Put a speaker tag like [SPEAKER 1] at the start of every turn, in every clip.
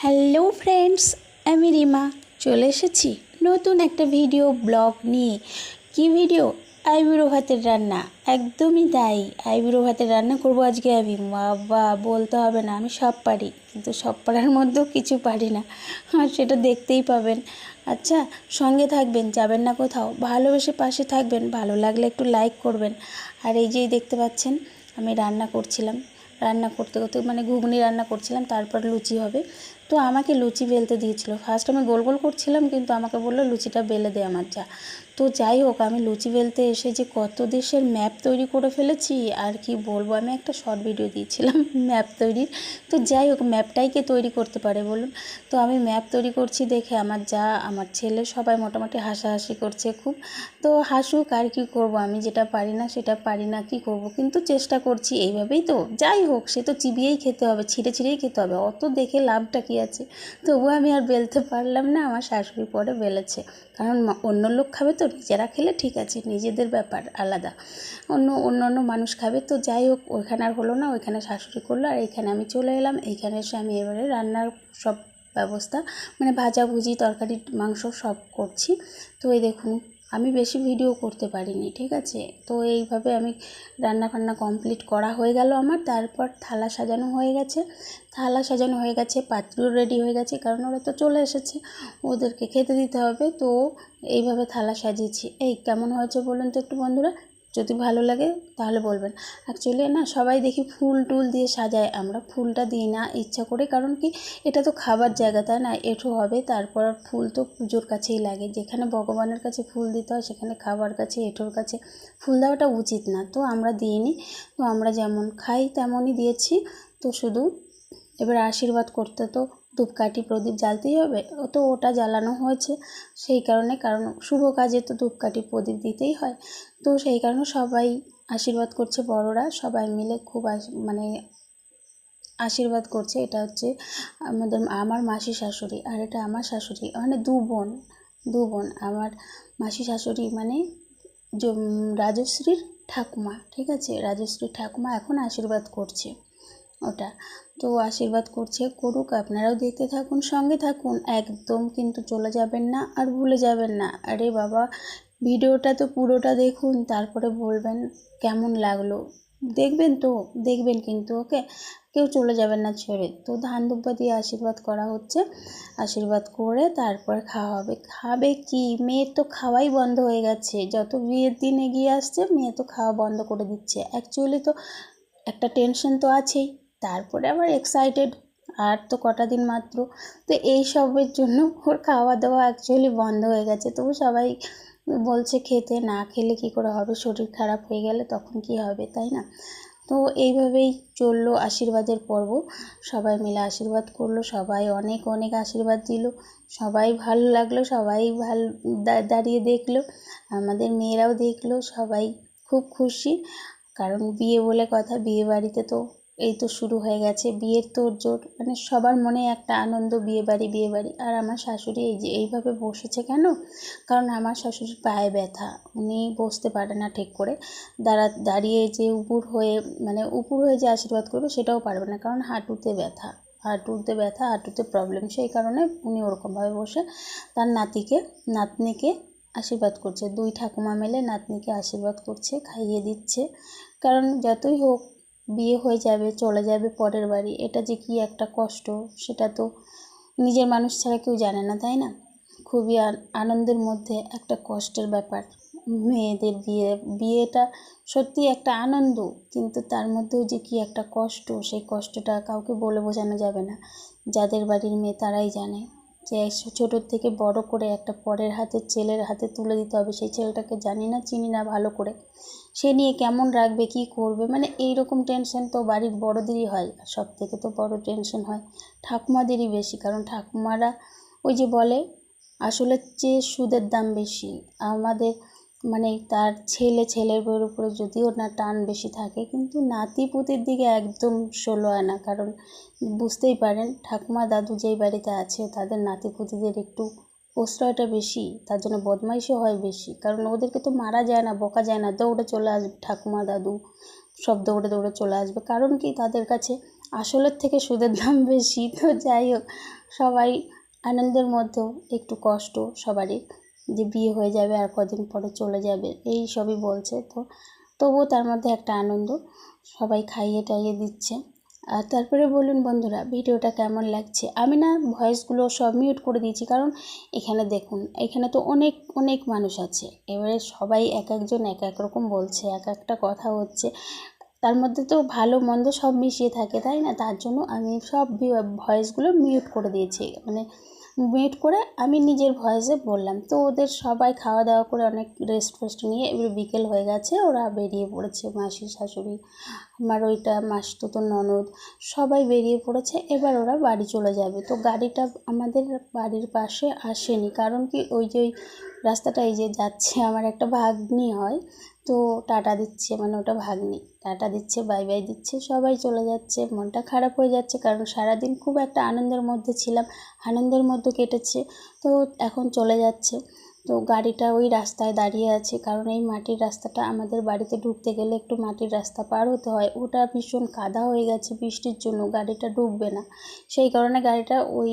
[SPEAKER 1] Hello friends, আমি রিমা চলে এসেছি নতুন একটা ভিডিও ব্লগ নিয়ে। কি ভিডিও? আইবুড়ো ভাতের রান্না। একদমই তাই, আইবুড়ো ভাতের রান্না করব আজকে আমি। বাবা, বলতে হবে না, আমি সব পারি, কিন্তু সব পারার মধ্যেও কিছু পারি না, আর সেটা দেখতেই পাবেন। আচ্ছা, সঙ্গে থাকবেন, যাবেন না কোথাও, ভালোবেসে পাশে থাকবেন, ভালো লাগলে একটু লাইক করবেন। আর এই যেই দেখতে পাচ্ছেন, আমি রান্না করছিলাম, রান্না করতে করতে মানে ঘুগনি রান্না করছিলাম, তারপর লুচি হবে। তো আমাকে লুচি বেলতে দিয়েছিল। ফার্স্ট আমি গোল গোল করছিলাম, কিন্তু আমাকে বললো লুচিটা বেলে দে আমার যা। তো যাই হোক, আমি লুচি বেলতে এসে যে কত দেশের ম্যাপ তৈরি করে ফেলেছি আর কি বলবো। আমি একটা শর্ট ভিডিও দিয়েছিলাম ম্যাপ তৈরির। তো যাই হোক, ম্যাপটাই কে তৈরি করতে পারে বলুন। তো আমি ম্যাপ তৈরি করছি দেখে আমার যা, আমার ছেলে সবাই মোটামুটি হাসাহাসি করছে খুব। তো হাসুক, আর কি করব, আমি যেটা পারি না সেটা পারি না, কি করব, কিন্তু চেষ্টা করছি এইভাবেই। তো যাই হোক, সে তো চিবিয়েই খেতে হবে, ছিঁড়ে ছিঁড়েই খেতে হবে, অত দেখে লাভটা কী আছে। তবুও আমি আর বেলতে পারলাম না, আমার শাশুড়ি পরে বেলেছে। কারণ অন্য লোক খাবে তো, নিজেরা খেলে ঠিক আছে, নিজেদের ব্যাপার আলাদা, অন্য মানুষ খাবে। তো যাই হোক, ওইখানে আর হলো না, ওইখানে শাশুড়ি করলো, আর এইখানে আমি চলে এলাম। এইখানে এসে আমি এবারে রান্নার সব ব্যবস্থা, মানে ভাজাভুজি, তরকারি, মাংস সব করছি। তো এই দেখুন, আমি বেশি ভিডিও করতে পারিনি, ঠিক আছে। তো এইভাবে আমি রান্না বান্না কমপ্লিট করা হয়ে গেল আমার। তারপর থালা সাজানো হয়ে গেছে, পাত্রও রেডি হয়ে গেছে, কারণ ওরা তো চলে এসেছে, ওদেরকে খেতে দিতে হবে। তো এইভাবে থালা সাজিয়েছি। এই কেমন হয়েছে বলুন তো একটু বন্ধুরা, যদি ভালো লাগে তাহলে বলবেন। অ্যাকচুয়ালি না, সবাই দেখি ফুল টুল দিয়ে সাজায়, আমরা ফুলটা দিই না ইচ্ছা করে, কারণ কি, এটা তো খাবার জায়গা, তাই না, এঁঠো হবে। তারপর ফুল তো পুজোর কাছেই লাগে, যেখানে ভগবানের কাছে ফুল দিতে হয় সেখানে খাবার কাছে, এঁঠোর কাছে ফুল দেওয়াটা উচিত না। তো আমরা দিইনি। তো আমরা যেমন খাই তেমনই দিয়েছি। তো শুধু এবার আশীর্বাদ করতে তো ধূপকাঠি প্রদীপ জ্বালতেই হবে, তো ওটা জ্বালানো হয়েছে সেই কারণে, কারণ শুভ কাজে তো ধূপকাঠি প্রদীপ দিতেই হয়। তো সেই কারণে সবাই আশীর্বাদ করছে, বড়রা সবাই মিলে খুব মানে আশীর্বাদ করছে। এটা হচ্ছে আমার মাসি শাশুড়ি, আর এটা আমার শাশুড়ি, মানে দু বোন আমার মাসি শাশুড়ি, মানে রাজশ্রীর ঠাকুমা, ঠিক আছে, রাজশ্রীর ঠাকুমা এখন আশীর্বাদ করছে ওটা। তো আশীর্বাদ করছে, করুক, আপনারাও দেখতে থাকুন, সঙ্গে থাকুন, একদম কিন্তু চলে যাবেন না আর ভুলে যাবেন না। আরে বাবা, ভিডিওটা তো পুরোটা দেখুন, তারপরে বলবেন কেমন লাগলো। দেখবেন তো, দেখবেন কিন্তু, ওকে, কেউ চলে যাবেন না ছেড়ে। তো ধান দুব্বা দিয়ে আশীর্বাদ করা হচ্ছে, আশীর্বাদ করে তারপর খাওয়া হবে। খাবে কি, মেয়ের তো খাওয়াই বন্ধ হয়ে গেছে, যত বিয়ের দিন এগিয়ে আসছে মেয়ে তো খাওয়া বন্ধ করে দিচ্ছে। অ্যাকচুয়ালি তো একটা টেনশন তো আছেই, তারপরে আবার এক্সাইটেড, আর তো কটা দিন মাত্র। তো এই সবের জন্য ওর খাওয়া দাওয়া অ্যাকচুয়ালি বন্ধ হয়ে গেছে। তবু সবাই বলছে খেতে, না খেলে কি করে হবে, শরীর খারাপ হয়ে গেলে তখন কি হবে, তাই না। তো এইভাবেই চললো আশীর্বাদের পর্ব, সবাই মিলে আশীর্বাদ করলো, সবাই অনেক অনেক আশীর্বাদ দিল, সবাই ভালো লাগলো, সবাই ভালো দাঁড়িয়ে দেখলো, আমাদের মেয়েরাও দেখলো, সবাই খুব খুশি। কারণ বিয়ে বলে কথা, বিয়ে বাড়িতে তো এই তো শুরু হয়ে গেছে, বিয়ের তোড়জোড়, মানে সবার মনে একটা আনন্দ, বিয়ে বাড়ি বিয়ে বাড়ি। আর আমার শাশুড়ি এই যে এইভাবে বসেছে কেন, কারণ আমার শাশুড়ির পায়ে ব্যথা, উনি বসতে পারে না ঠিক করে, দাঁড়িয়ে যে উপুর হয়ে, মানে উপুর হয়ে যে আশীর্বাদ করবে সেটাও পারবে না, কারণ হাঁটুতে ব্যথা, হাঁটুতে প্রবলেম, সেই কারণে উনি ওরকমভাবে বসে তার নাতনিকে আশীর্বাদ করছে। দুই ঠাকুমা মিলে নাতনিকে আশীর্বাদ করছে, খাইয়ে দিচ্ছে। কারণ যতই হোক, বিয়ে হয়ে যাবে, চলে যাবে পরের বাড়ি, এটা যে কি একটা কষ্ট, সেটা তো নিজের মানুষ ছাড়া কেউ জানে না, তাই না। খুবই আনন্দের মধ্যে একটা কষ্টের ব্যাপার, মেয়েদের বিয়েটা সত্যি একটা আনন্দ, কিন্তু তার মধ্যেও যে কি একটা কষ্ট, সেই কষ্টটা কাউকে বলে বোঝানো যাবে না। যাদের বাড়ির মেয়ে তারাই জানে, যে ছোটোর থেকে বড় করে একটা পরের হাতে, ছেলের হাতে তুলে দিতে হবে, সেই ছেলেটাকে জানি না চিনি না ভালো করে, সে নিয়ে কেমন রাখবে, কি করবে, মানে এইরকম টেনশন তো বাড়ির বড়দেরই হয়। আর সব থেকে তো বড় টেনশন হয় ঠাকুমাদেরই বেশি, কারণ ঠাকুমারা ওই যে বলে, আসলে যে সুদের দাম বেশি আমাদের, মানে তার ছেলের বউয়ের উপরে যদিও না টান বেশি থাকে, কিন্তু নাতি পুতির দিকে একদম 16 আনা। কারণ বুঝতেই পারেন, ঠাকুমা দাদু যেই বাড়িতে আছে তাদের নাতি পুতিদের একটু প্রশ্রয়টা বেশি, তার জন্য বদমাইশও হয় বেশি, কারণ ওদেরকে তো মারা যায় না, বকা যায় না, দৌড়ে চলে আসবে ঠাকুমা দাদু, সব দৌড়ে চলে আসবে। কারণ কি, তাদের কাছে আসলের থেকে সুদের দাম বেশি। তো যাই হোক, সবাই আনন্দের মধ্যেও একটু কষ্ট সবারই, যে বিয়ে হয়ে যাবে আর কদিন পরে চলে যাবে এই সবই বলছে। তো তবুও তার মধ্যে একটা আনন্দ, সবাই খাইয়ে টাইয়ে দিচ্ছে। আর তারপরে বলুন বন্ধুরা, ভিডিওটা কেমন লাগছে। আমি না ভয়েসগুলো সব মিউট করে দিয়েছি, কারণ এখানে দেখুন, এখানে তো অনেক অনেক মানুষ আছে, এবারে সবাই এক একজন এক এক রকম বলছে, এক একটা কথা হচ্ছে, তার মধ্যে তো ভালো মন্দ সব মিশিয়ে থাকে, তাই না? তার জন্য আমি সব ভয়েসগুলো মিউট করে দিয়েছি, মানে মিউট করে আমি নিজের ভয়েসে বললাম। তো ওদের সবাই খাওয়া দাওয়া করে অনেক রেস্ট ফেস্ট নিয়ে এবারে বিকেল হয়ে গেছে, ওরা বেরিয়ে পড়েছে, মাসি শাশুড়ি, আমার ওইটা মাসতুতো ননদ, সবাই বেরিয়ে পড়েছে। এবার ওরা বাড়ি চলে যাবে। তো গাড়িটা আমাদের বাড়ির পাশে আসেনি, কারণ কি ওই যে ওই রাস্তাটা এই যে যাচ্ছে, আমার একটা ভাগ্নি হয়, তো টাটা দিচ্ছে, মানে ওটা ভাগ্নি টাটা দিচ্ছে, বাই বাই দিচ্ছে, সবাই চলে যাচ্ছে। মনটা খারাপ হয়ে যাচ্ছে, কারণ সারাদিন খুব একটা আনন্দের মধ্যে ছিলাম, আনন্দের মধ্যে কেটেছে, তো এখন চলে যাচ্ছে। তো গাড়িটা ওই রাস্তায় দাঁড়িয়ে আছে, কারণ এই মাটির রাস্তাটা আমাদের বাড়িতে ঢুকতে গেলে একটু মাটির রাস্তা পার হতে হয়, ওটা ভীষণ কাদা হয়ে গেছে বৃষ্টির জন্য, গাড়িটা ঢুকবে না, সেই কারণে গাড়িটা ওই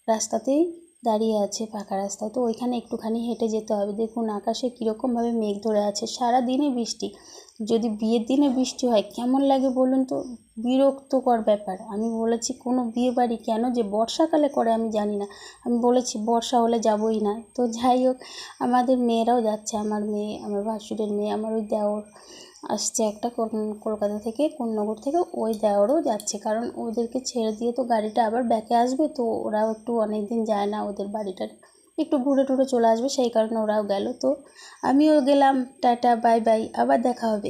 [SPEAKER 1] রাস্তাতেই দাঁড়িয়ে আছে, ফাঁকা রাস্তায়। তো ওইখানে একটুখানি হেঁটে যেতে হবে। দেখুন আকাশে কীরকমভাবে মেঘ ধরে আছে, সারাদিনই বৃষ্টি। যদি বিয়ের দিনে বৃষ্টি হয় কেমন লাগে বলুন তো, বিরক্তকর ব্যাপার। আমি বলেছি কোনো বিয়ে বাড়ি কেন যে বর্ষাকালে করে আমি জানি না, আমি বলেছি বর্ষা হলে যাবই না। তো যাই হোক, আমাদের মেয়েরাও যাচ্ছে, আমার মেয়ে, আমার ভাসুরের মেয়ে, আমার ওই দেওর আসছে একটা কলকাতা থেকে, কোন্নগর থেকে, ওই দেওরও যাচ্ছে, কারণ ওদেরকে ছেড়ে দিয়ে তো গাড়িটা আবার ব্যাকে আসবে, তো ওরাও একটু অনেক দিন যায় না, ওদের বাড়িটা একটু ঘুরে টুরে চলে আসবে, সেই কারণে ওরাও গেল। তো আমিও গেলাম, টাটা বাই বাই, আবার দেখা হবে।